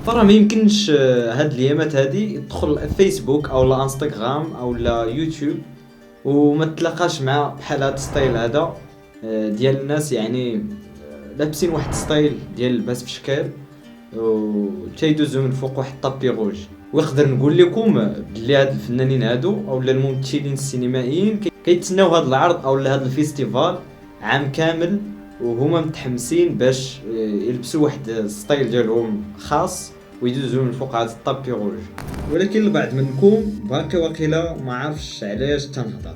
فراه ما يمكنش هاد الايامات هادي تدخل فيسبوك او لا انستغرام او لا يوتيوب وما تلاقاش مع بحال هاد ستايل هذا ديال الناس، يعني لابسين واحد ستايل ديال اللباس في شكل و تيدوزو من فوق واحد الطابي روج. ونقدر نقول لكم بلي هاد الفنانين هادو او الممثلين السينمائيين كيتسناو هاد العرض او هاد الفيستيفال عام كامل، وهما متحمسين باش يلبسوا واحد الستايل ديالهم خاص ويدوزو من فوق هاد الطابي روج. ولكن البعض منكم باقي واقيلا ما عارفش علاش تنهضر.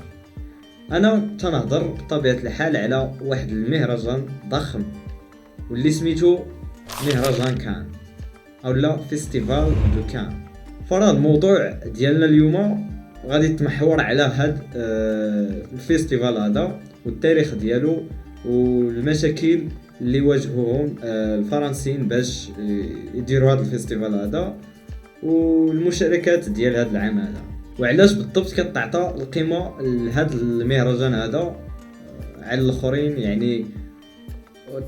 انا تنهضر بطبيعه الحال على واحد المهرجان ضخم واللي سميتو مهرجان كان او لا فيستيفال دو كان. فراه الموضوع ديالنا اليوم غادي يتمحور على هاد الفيستيفال هذا والتاريخ ديالو والمشاكل اللي واجهوهم الفرنسيين باش يديروا هذا الفيستيفال هذا والمشاركات ديال هذا العام هذا، وعلاش بالضبط كتعطى القيمه لهذا المهرجان هذا على الاخرين. يعني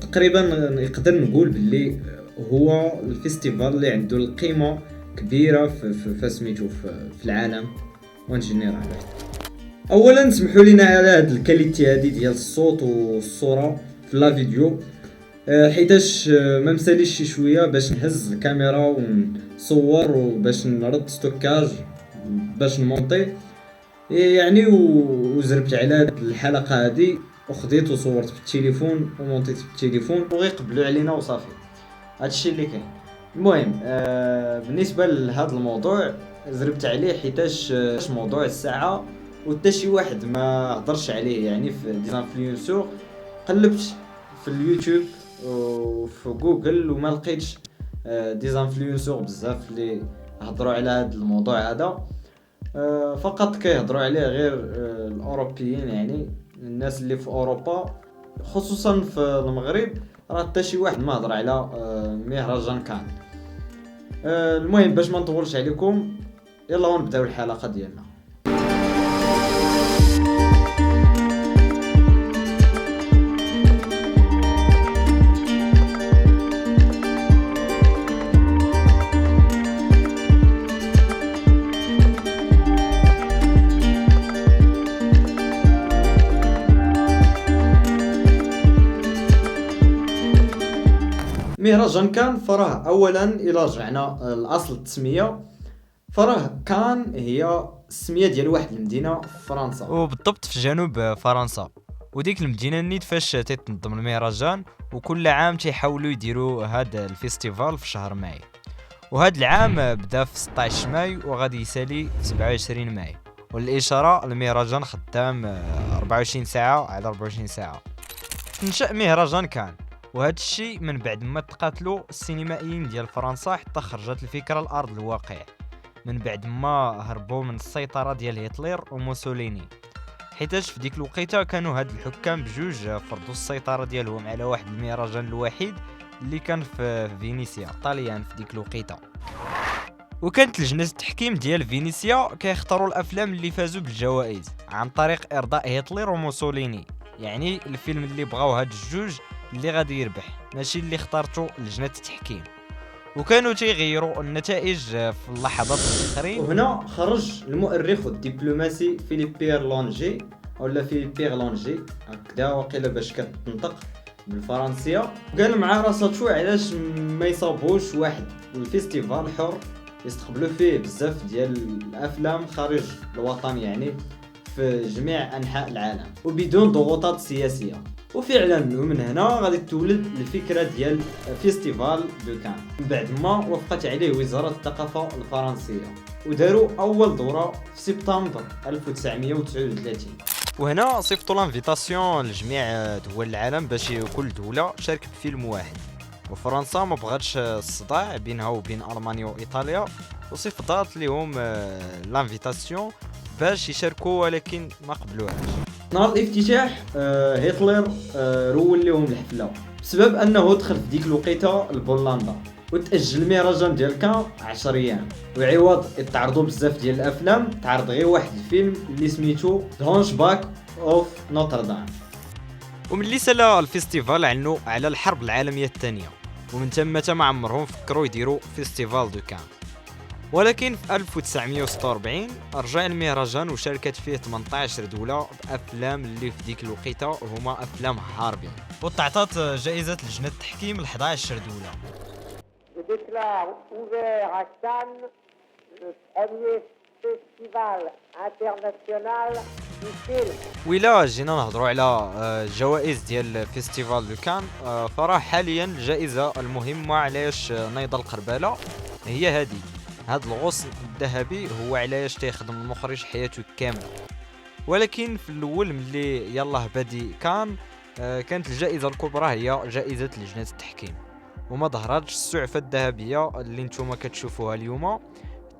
تقريبا نقدر نقول باللي هو الفيستيفال اللي عنده القيمه كبيره في سميتو في العالم وان جينيرال. اولا سمحوا لينا على هذه الكاليتي هذه ديال الصوت والصوره في لا فيديو، حيتاش ما مساليش شي شويه باش نهز الكاميرا ونصور وباش نرد ستوكاج باش نمونطي يعني، وزربت على هذه الحلقه هذه وخديت وصورت بالتليفون ومونطيت بالتليفون وغيقبلوا علينا وصافي. هادشي اللي كاين. المهم بالنسبه لهذا الموضوع زربت عليه حيتاش موضوع الساعه وحتى شي واحد ما هضرش عليه، يعني في ديزانفلونسور قلبت في اليوتيوب وفي جوجل وما لقيتش ديزانفلونسور بزاف اللي هضروا على هذا الموضوع هذا. فقط كيهضروا عليه غير الاوروبيين، يعني الناس اللي في اوروبا خصوصا في المغرب راه حتى شي واحد ما هضر على مهرجان كان. المهم باش ما نطولش عليكم يلا نبداو الحلقه ديالنا. مهرجان كان فراه اولا الى رجعنا الاصل التسميه، فراه كان هي السميه ديال واحد المدينه في فرنسا وبالضبط في جنوب فرنسا. وديك المدينه نيت فاش تتنظم المهرجان، وكل عام تيحاولوا يديروا هذا الفيستيفال في شهر ماي. وهذا العام بدا في 16 ماي وغادي يسالي في 27 ماي. والاشاره المهرجان خدام 24 ساعه على 24 ساعه. نشأ مهرجان كان، وهذا الشيء من بعد ما تقاتلوا السينمائيين ديال فرنسا حتى خرجت الفكره الارض الواقع، من بعد ما هربوا من السيطره ديال هتلر وموسوليني. حيتاش في ديك الوقيته كانوا هاد الحكام بجوج فرضوا السيطره ديالهم على واحد المهرجان الوحيد اللي كان في فينيسيا طاليان في ديك الوقيته. وكانت لجنه التحكيم ديال فينيسيا كيختاروا الافلام اللي فازوا بالجوائز عن طريق ارضاء هتلر وموسوليني، يعني الفيلم اللي بغاو هاد الجوج اللي غادي يربح، ماشي اللي اختارته لجنه التحكيم. وكانوا تيغيروا النتائج في اللحظات الاخرين. وهنا خرج المؤرخ والدبلوماسي فيليب بيرلونجي ولا فيليب بيرلونجي هكذا وقيله باش كتنطق بالفرنسيه، وقال مع راساتو علاش ما يصاوبوش واحد الفيستيفال حر يستقبلوا فيه بزاف ديال الافلام خارج الوطن، يعني في جميع انحاء العالم وبدون ضغوطات سياسيه. وفعلا ومن هنا غادي تولد الفكره ديال فيستيفال دو كان من بعد ما وافقت عليه وزاره الثقافه الفرنسيه، وداروا اول دوره في سبتمبر 1939. وهنا صيفطوا لانفيتاسيون لجميع دول العالم باش كل دوله شاركت بفيلم واحد. وفرنسا ما بغاتش الصداع بينها وبين المانيا وايطاليا، وصيفطات لهم لانفيتاسيون باش يشاركوا، ولكن ما قبلوهاش. نهار الافتتاح هتلر رول لهم الحفله بسبب انه دخل في ديك الوقيته لبولندا، وتاجل المهرجان ديال كان 10 ايام، وعوض يتعرضوا بزاف ديال الافلام تعرض غير واحد الفيلم اللي سميتو هونشباك اوف نوتردام. وملي سالا الفيستيفال عنو على الحرب العالميه الثانيه، ومن ثم ما عمرهم فكروا يديروا فيستيفال دو كان. ولكن في 1946 رجع المهرجان وشاركت فيه 18 دولة بأفلام اللي في ديك الوقيته هما أفلام حاربية، وتعطات جائزة لجنة التحكيم ل 11 دولة. Je déclare ouvert à Cannes le premier festival international du film. وإلا جينا نهضروا على الجوائز ديال فيستيفال دو كان، فراه حاليا الجائزة المهمة علاش نيض القربالة هي هاد الغصن الذهبي، هو علاش تيخدم المخرج حياته كاملة. ولكن في الاول ملي يلاه بادي كانت الجائزة الكبرى هي جائزة لجنة التحكيم، وما ظهرتش السعفة الذهبية اللي نتوما كتشوفوها اليوم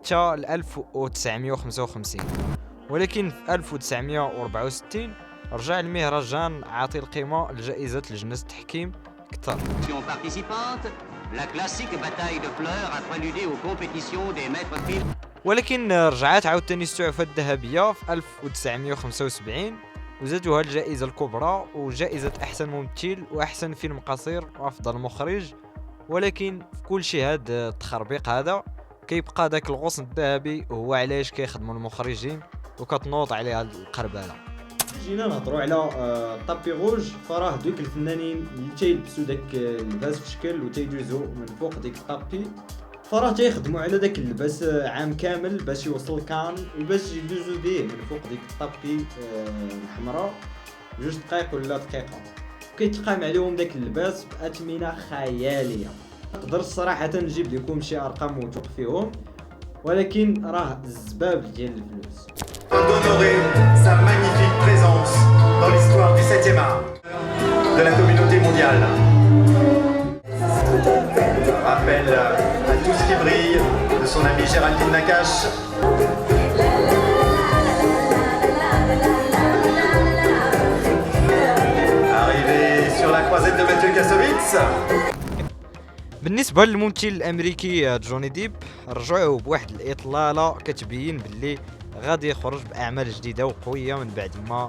حتى 1955. ولكن في 1964 رجع المهرجان عاطي القيمة لجائزة لجنة التحكيم أكثر. Participante, la classique bataille de fleurs a prélude aux compétitions des maîtres films. ولكن رجعت عاوتاني السعفة الذهبية في 1975 وزادوها الجائزة الكبرى وجائزة أحسن ممثل وأحسن فيلم قصير وأفضل مخرج. ولكن في كل شيء هاد التخربيق هذا كيبقى داك الغصن الذهبي هو علاش كيخدموا المخرجين وكتنوض عليها القربالة. جينا نهضروا على طابي روج، فراه دوك الفنانين اللي تيلبسوا داك اللباس في شكل وتيدوزوا من فوق ديك الطابي، فراه تيخدموا على داك اللباس عام كامل باش يوصل كان وباش يدوزوا به من فوق ديك الطابي الحمراء 2 دقائق ولا دقيقه، كيتقام عليهم داك اللباس باثمنه خياليه. نقدر الصراحه نجيب لكم شي ارقام موثوق فيهم، ولكن راه الزباب ديال الفلوس. d'honorer sa magnifique présence dans l'histoire du 7e art de la communauté mondiale. Rappel à tout ce qui brille de son amie Géraldine Nakache. Arrivé sur la croisette de Mathieu Kassovitz. بالنسبة للممثل الأمريكي جوني ديب، رجعوه بواحد الإطلالة كتبين باللي غادي يخرج بأعمال جديدة وقوية من بعد ما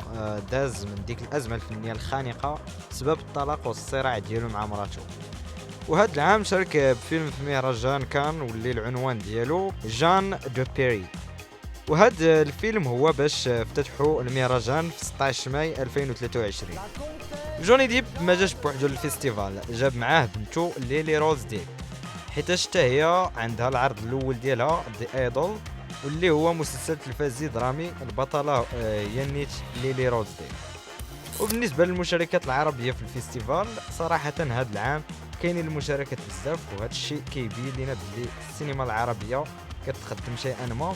داز من ديك الأزمة الفنية الخانقة بسبب الطلاق والصراع ديالو مع مراته. وهذا العام شارك بفيلم في مهرجان كان واللي العنوان ديالو جان دو بيري. وهذا الفيلم هو باش افتتحوا المهرجان في 16 ماي 2023. جوني ديب ما جاش بوحدو للفيستيفال، جاب معاه بنته ليلي روز ديب، حيتاش حتى هي عندها العرض الاول ديالها دي ايدول واللي هو مسلسل تلفزيوني درامي، البطله يانيت ليلي روز ديب. وبالنسبه للمشاركات العربيه في الفيستيفال، صراحه هذا العام كاينين المشاركات بزاف، وهذا الشيء كيبين لنا باللي السينما العربيه كتقدم شيئا ما،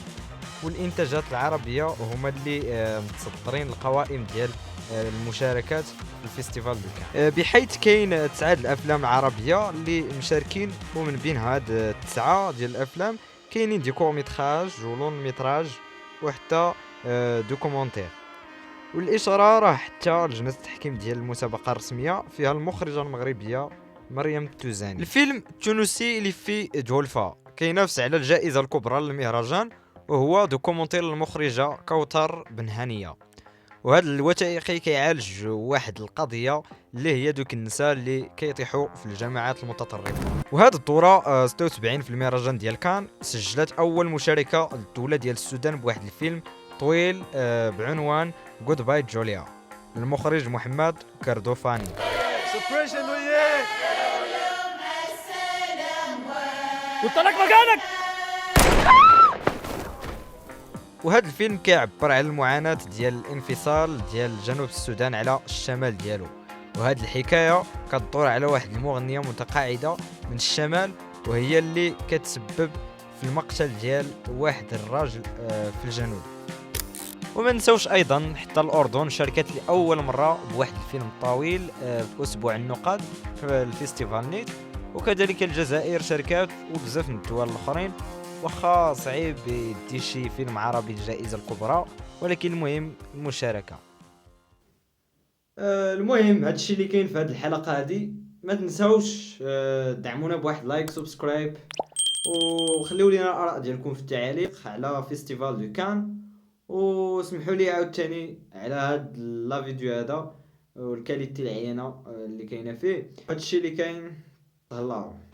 والانتاجات العربيه هما اللي متصدرين القوائم ديال المشاركات في الفيستيفال دو كان، بحيث كاين 9 الافلام العربيه اللي مشاركين، ومن بين هاد 9 ديال الافلام كاينين دي كورميتراج ولون ميتراج وحتى دوكومونتير. والاشاره راه حتى لجنه التحكيم ديال المسابقه الرسميه فيها المخرجه المغربيه مريم التوزاني. الفيلم التونسي اللي فيه جولفا كينافس على الجائزه الكبرى للمهرجان، وهو دوكومونتير للمخرجه كوثر بن هانيه. وهذا الوثائقي كيعالج واحد القضيه اللي هي دوك النساء اللي كيطيحوا في الجماعات المتطرفه. وهذه الدوره 76 في المهرجان ديال كان سجلت اول مشاركه للدوله ديال السودان بواحد الفيلم طويل بعنوان جود باي جوليا للمخرج محمد كردوفاني. قلت لك مكانك. وهذا الفيلم كيعبر على المعاناة ديال الانفصال ديال جنوب السودان على الشمال ديالو، وهذه الحكاية كتدور على واحد المغنية متقاعدة من الشمال وهي اللي كتسبب في المقتل ديال واحد الراجل في الجنوب. وما نساوش ايضا حتى الاردن شاركت لاول مره بواحد الفيلم طويل في اسبوع النقاد في الفيستيفال نيت، وكذلك الجزائر شاركات وبزاف من الدول الاخرين، واخا صعيب يدي شي فيلم عربي الجائزه الكبرى، ولكن المهم المشاركه. المهم هادشي اللي كاين في هاد الحلقه هادي. ما تنساوش دعمونا بواحد لايك سبسكرايب، وخليو لينا الاراء ديالكم في التعاليق على فيستيفال دو كان، وسمحوا لي عاوتاني على هاد لا فيديو هذا والكاليتي العينه اللي كاينه فيه. هادشي اللي كاين، تهلاو.